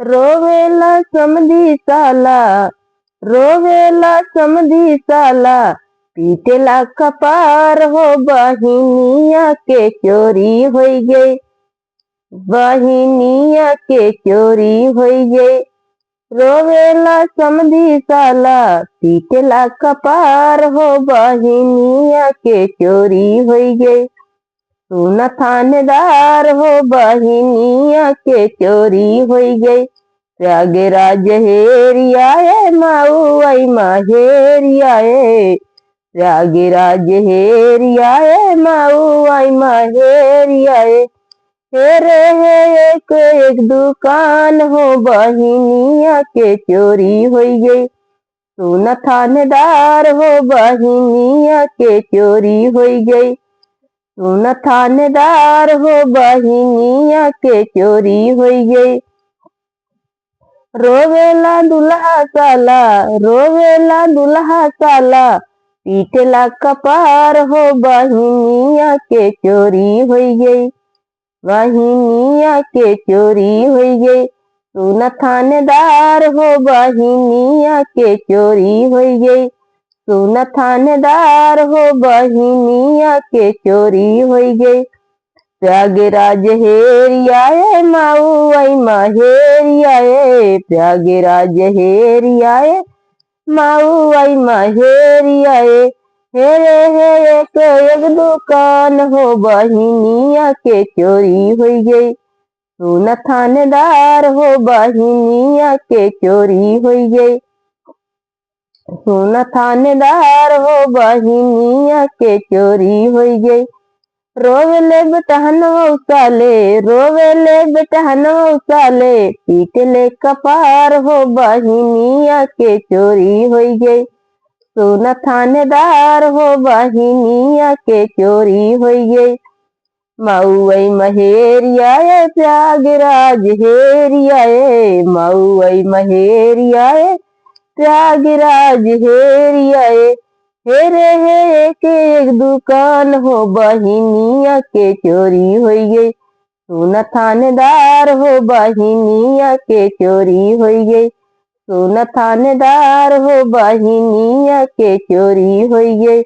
रोवेला समधी साला, रोवेला समधी साला, पीटेला कपार हो बहिनिया के चोरी हो गई, बहिनिया के चोरी हो गई। रोवेला समधी साला, पीटेला कपार हो बहिनिया के चोरी हो गई। सुन थानेदार हो बहिनिया के चोरी हो गई। प्रयागराज हेरियाए माऊ आई माहेरियाए, प्रयागराज हेरियाए माऊ आई माहेरियाए। हेरे है एक एक दुकान हो बहिनिया के चोरी हो गई। सुन थानेदार हो बहिनिया के चोरी हो गई। सुन थानेदार हो बहिनिया के चोरी हो गई। रोवेला दुल्हा साला, रोवेला दुल्हा साला, पीटेला कपार हो बहिनिया के चोरी हो गई, बहिनिया के चोरी हो गई। सुन थानेदार हो बहिनिया के चोरी हो गई। सुन थानेदार हो बहिनिया के चोरी हो गई। प्रयागराज हेरियाए माऊ आई माहेरियाए, प्रयागराज हेरियाए माऊ आई माहेरियाए। हेरे है एक एक दुकान हो बहिनिया के चोरी हो गई। सुन थानेदार हो बहिनिया के चोरी हो गई। सुन थानेदार हो बहिनिया के चोरी हो गई। रोवेले बेटहनो साले, रोवेले बेटहनो साले, पीटले कपार हो बहिनिया के चोरी हो गई। सुन थानेदार हो बहिनिया के चोरी हो गई। माऊ आई महेरियाए प्रयागराज हेरियाए, माऊ आई महेरियाए प्रयागराज हेरियाए। हेरे है एक एक दुकान हो बहिनिया के चोरी हो गई। सुन थानेदार हो बहिनिया के चोरी हो गई। सुन थानेदार हो बहिनिया के चोरी हो गई।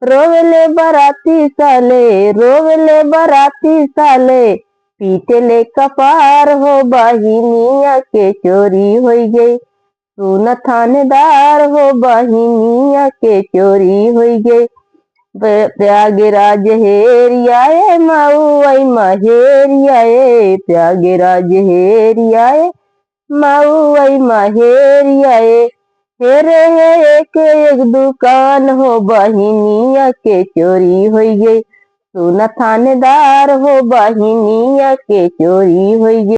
रोवेले बाराती साले, रोवेले बाराती साले, पीटेले कपार हो बहिनिया के चोरी हो गई। सुन थानेदार हो बहिनिया के चोरी हो गई। प्रयागराज हेरियाए माऊ आई माहेरियाए, प्रयागराज हेरियाए माऊ आई माहेरियाए। हेरे है एक एक दुकान हो बहिनिया के चोरी हो गई। सुन थानेदार हो बहिनिया के चोरी हो गई।